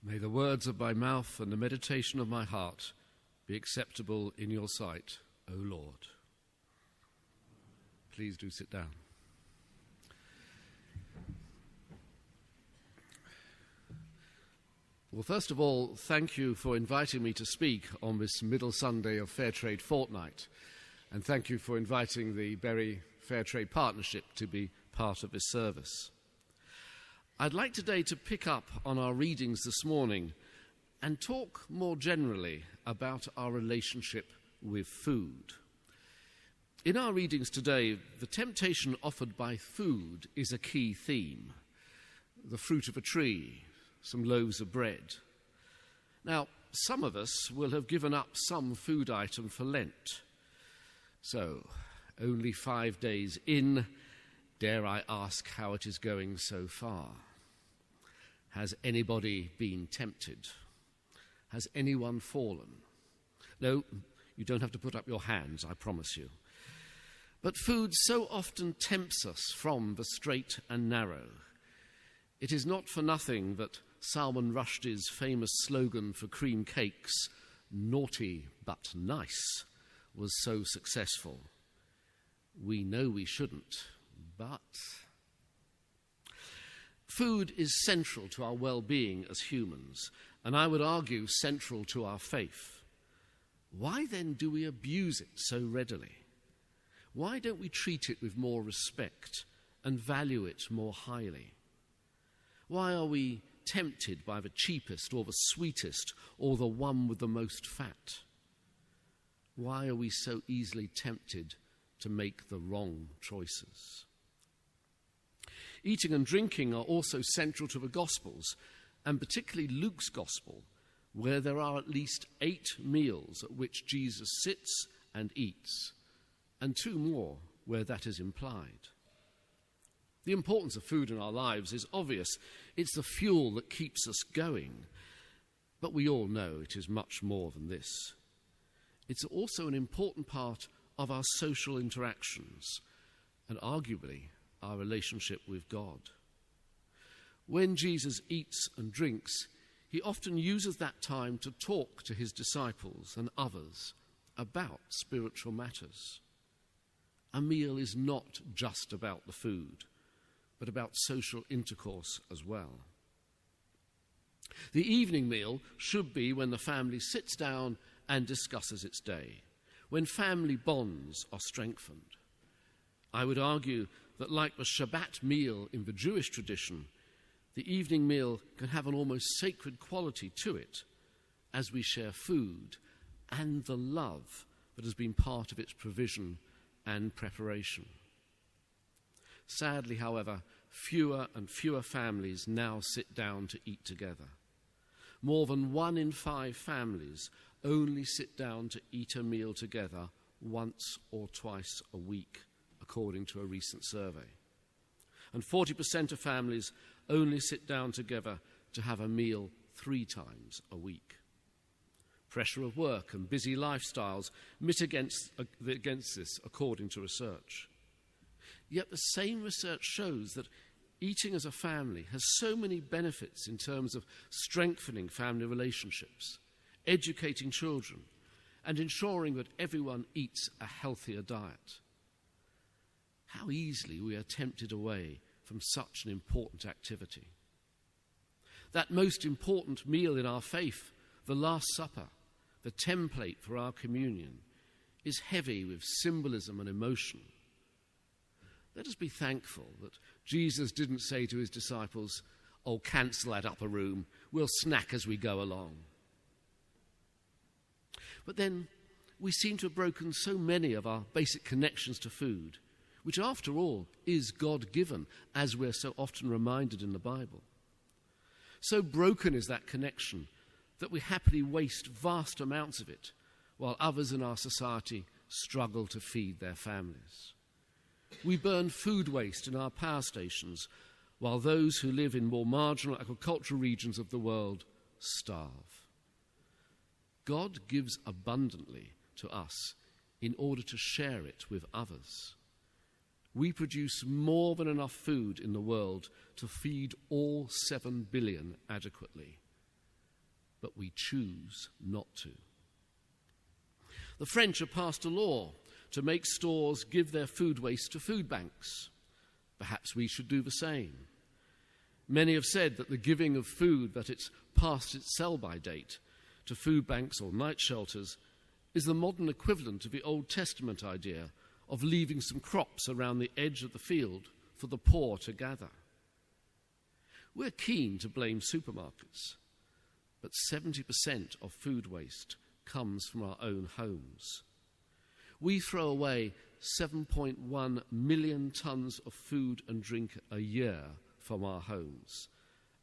May the words of my mouth and the meditation of my heart be acceptable in your sight, O Lord. Please do sit down. Well, first of all, thank you for inviting me to speak on this middle Sunday of Fairtrade fortnight, and thank you for inviting the Bury Fairtrade Partnership to be part of this service. I'd like today to pick up on our readings this morning and talk more generally about our relationship with food. In our readings today, the temptation offered by food is a key theme. The fruit of a tree, some loaves of bread. Now, some of us will have given up some food item for Lent. So, only 5 days in, dare I ask how it is going so far? Has anybody been tempted? Has anyone fallen? No, you don't have to put up your hands, I promise you. But food so often tempts us from the straight and narrow. It is not for nothing that Salman Rushdie's famous slogan for cream cakes, "Naughty but nice," was so successful. We know we shouldn't, but food is central to our well-being as humans, and I would argue central to our faith. Why then do we abuse it so readily? Why don't we treat it with more respect and value it more highly? Why are we tempted by the cheapest or the sweetest or the one with the most fat? Why are we so easily tempted to make the wrong choices? Eating and drinking are also central to the Gospels, and particularly Luke's Gospel, where there are at least 8 meals at which Jesus sits and eats, and 2 more where that is implied. The importance of food in our lives is obvious. It's the fuel that keeps us going. But we all know it is much more than this. It's also an important part of our social interactions, and arguably our relationship with God. When Jesus eats and drinks, he often uses that time to talk to his disciples and others about spiritual matters. A meal is not just about the food, but about social intercourse as well. The evening meal should be when the family sits down and discusses its day, when family bonds are strengthened. I would argue that like the Shabbat meal in the Jewish tradition, the evening meal can have an almost sacred quality to it as we share food and the love that has been part of its provision and preparation. Sadly, however, fewer and fewer families now sit down to eat together. More than 1 in 5 families only sit down to eat a meal together once or twice a week, according to a recent survey. And 40% of families only sit down together to have a meal 3 times a week. Pressure of work and busy lifestyles mitigate against this, according to research. Yet the same research shows that eating as a family has so many benefits in terms of strengthening family relationships, educating children, and ensuring that everyone eats a healthier diet. How easily we are tempted away from such an important activity. That most important meal in our faith, the Last Supper, the template for our communion, is heavy with symbolism and emotion. Let us be thankful that Jesus didn't say to his disciples, "Oh, cancel that upper room, we'll snack as we go along." But then we seem to have broken so many of our basic connections to food, which after all is God-given, as we're so often reminded in the Bible. So broken is that connection that we happily waste vast amounts of it, while others in our society struggle to feed their families. We burn food waste in our power stations, while those who live in more marginal agricultural regions of the world starve. God gives abundantly to us in order to share it with others. We produce more than enough food in the world to feed all 7 billion adequately. but we choose not to. The French have passed a law to make stores give their food waste to food banks. Perhaps we should do the same. Many have said that the giving of food that it's past its sell-by date to food banks or night shelters is the modern equivalent of the Old Testament idea of leaving some crops around the edge of the field for the poor to gather. We're keen to blame supermarkets, but 70% of food waste comes from our own homes. We throw away 7.1 million tons of food and drink a year from our homes,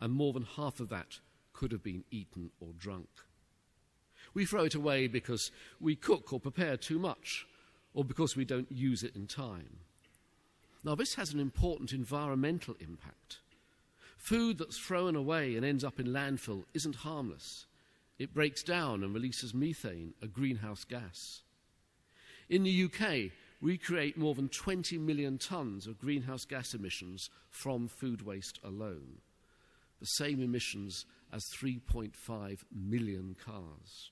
and more than half of that could have been eaten or drunk. We throw it away because we cook or prepare too much, or because we don't use it in time. Now, this has an important environmental impact. Food that's thrown away and ends up in landfill isn't harmless. It breaks down and releases methane, a greenhouse gas. In the UK, we create more than 20 million tonnes of greenhouse gas emissions from food waste alone, the same emissions as 3.5 million cars.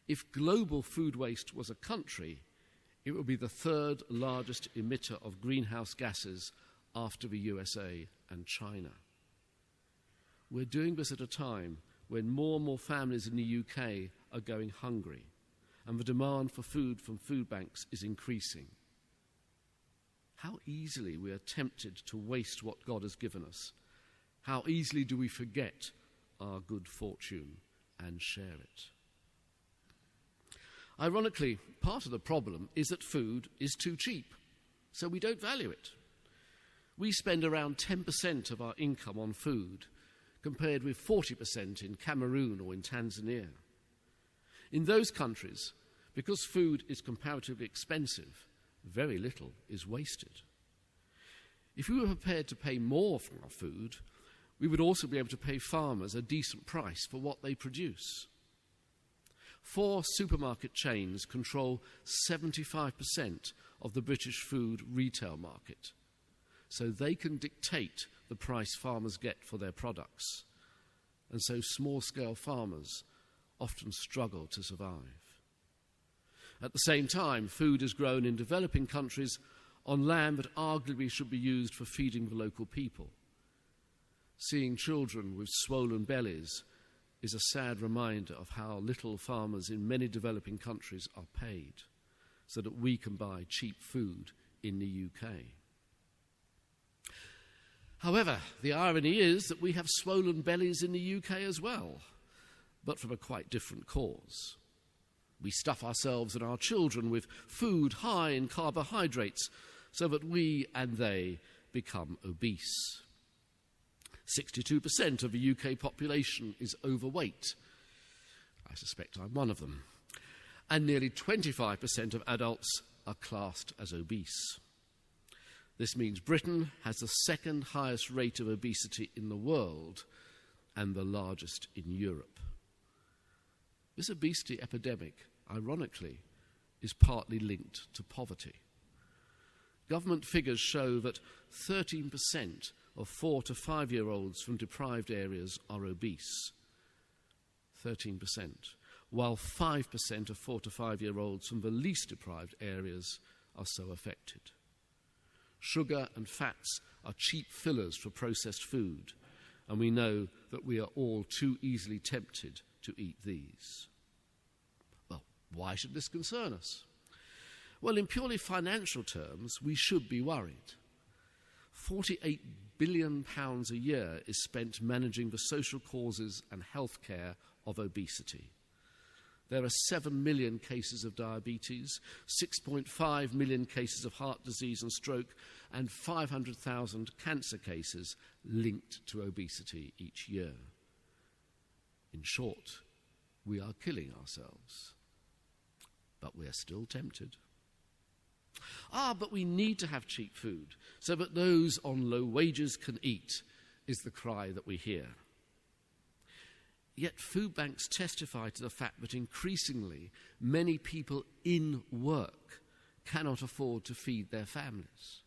If global food waste was a country, it would be the third largest emitter of greenhouse gases after the USA and China. We're doing this at a time when more and more families in the UK are going hungry, and the demand for food from food banks is increasing. How easily we are tempted to waste what God has given us. How easily do we forget our good fortune and share it. Ironically, part of the problem is that food is too cheap, so we don't value it. We spend around 10% of our income on food, compared with 40% in Cameroon or in Tanzania. In those countries, because food is comparatively expensive, very little is wasted. If we were prepared to pay more for our food, we would also be able to pay farmers a decent price for what they produce. 4 supermarket chains control 75% of the British food retail market, so they can dictate the price farmers get for their products, and so small-scale farmers often struggle to survive. At the same time, food is grown in developing countries on land that arguably should be used for feeding the local people. Seeing children with swollen bellies is a sad reminder of how little farmers in many developing countries are paid, so that we can buy cheap food in the UK. However, the irony is that we have swollen bellies in the UK as well, but from a quite different cause. We stuff ourselves and our children with food high in carbohydrates so that we and they become obese. 62% of the UK population is overweight. I suspect I'm one of them. And nearly 25% of adults are classed as obese. This means Britain has the second highest rate of obesity in the world and the largest in Europe. This obesity epidemic, ironically, is partly linked to poverty. Government figures show that 13% of 4 to 5-year-olds from deprived areas are obese. 13%, while 5% of 4 to 5-year-olds from the least deprived areas are so affected. Sugar and fats are cheap fillers for processed food, and we know that we are all too easily tempted to eat these. Well, why should this concern us? Well, in purely financial terms, we should be worried. £48 billion a year is spent managing the social causes and health care of obesity. There are 7 million cases of diabetes, 6.5 million cases of heart disease and stroke, and 500,000 cancer cases linked to obesity each year. In short, we are killing ourselves. But we are still tempted. But we need to have cheap food so that those on low wages can eat, is the cry that we hear. Yet food banks testify to the fact that increasingly many people in work cannot afford to feed their families.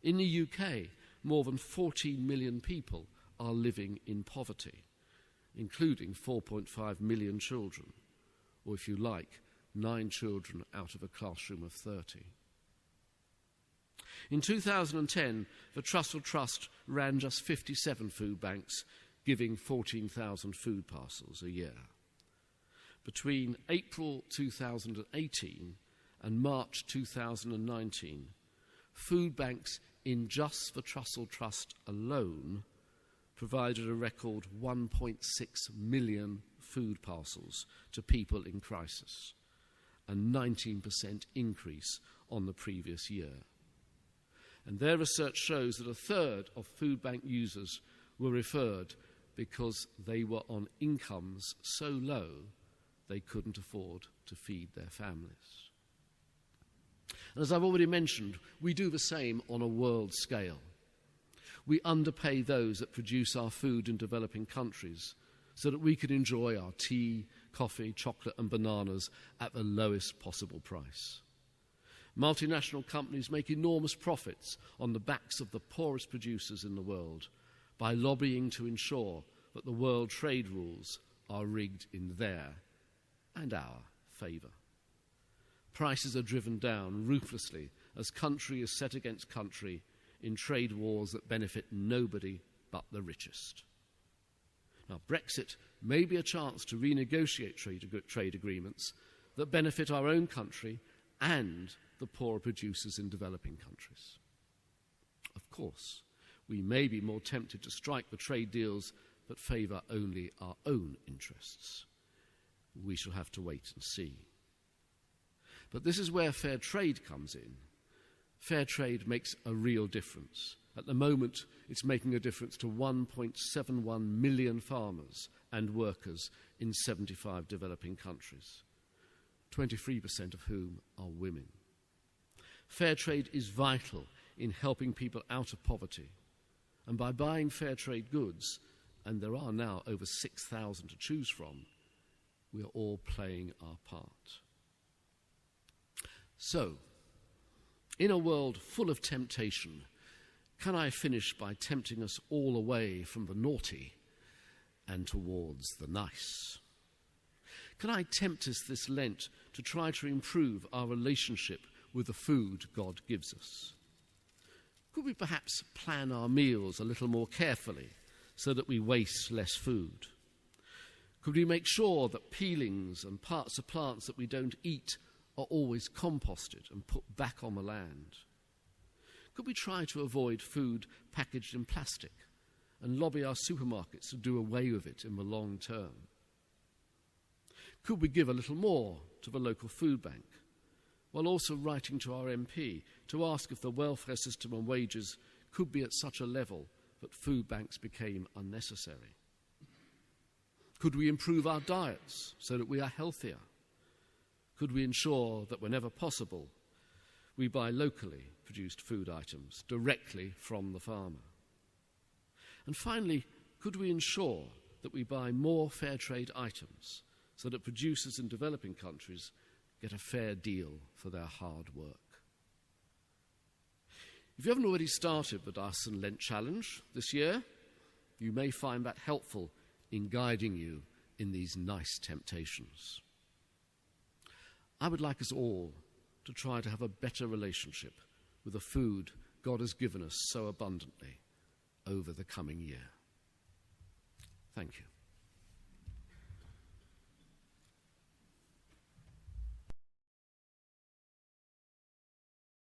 In the UK, more than 14 million people are living in poverty. including 4.5 million children, or if you like, 9 children out of a classroom of 30. In 2010, the Trussell Trust ran just 57 food banks, giving 14,000 food parcels a year. Between April 2018 and March 2019, food banks in just the Trussell Trust alone provided a record 1.6 million food parcels to people in crisis, a 19% increase on the previous year. And their research shows that a third of food bank users were referred because they were on incomes so low they couldn't afford to feed their families. And as I've already mentioned, we do the same on a world scale. We underpay those that produce our food in developing countries so that we can enjoy our tea, coffee, chocolate and bananas at the lowest possible price. Multinational companies make enormous profits on the backs of the poorest producers in the world by lobbying to ensure that the world trade rules are rigged in their and our favour. Prices are driven down ruthlessly as country is set against country in trade wars that benefit nobody but the richest. Now, Brexit may be a chance to renegotiate trade agreements that benefit our own country and the poorer producers in developing countries. Of course, we may be more tempted to strike the trade deals that favour only our own interests. We shall have to wait and see. But this is where fair trade comes in. Fair trade makes a real difference. At the moment, it's making a difference to 1.71 million farmers and workers in 75 developing countries, 23% of whom are women. Fair trade is vital in helping people out of poverty. And by buying fair trade goods, and there are now over 6,000 to choose from, we are all playing our part. So, in a world full of temptation, can I finish by tempting us all away from the naughty and towards the nice? Can I tempt us this Lent to try to improve our relationship with the food God gives us? Could we perhaps plan our meals a little more carefully so that we waste less food? Could we make sure that peelings and parts of plants that we don't eat are always composted and put back on the land? Could we try to avoid food packaged in plastic and lobby our supermarkets to do away with it in the long term? Could we give a little more to the local food bank, while also writing to our MP to ask if the welfare system and wages could be at such a level that food banks became unnecessary? Could we improve our diets so that we are healthier? Could we ensure that whenever possible, we buy locally produced food items directly from the farmer? And finally, could we ensure that we buy more fair trade items so that producers in developing countries get a fair deal for their hard work? If you haven't already started the Dyson Lent Challenge this year, you may find that helpful in guiding you in these nice temptations. I would like us all to try to have a better relationship with the food God has given us so abundantly over the coming year. Thank you.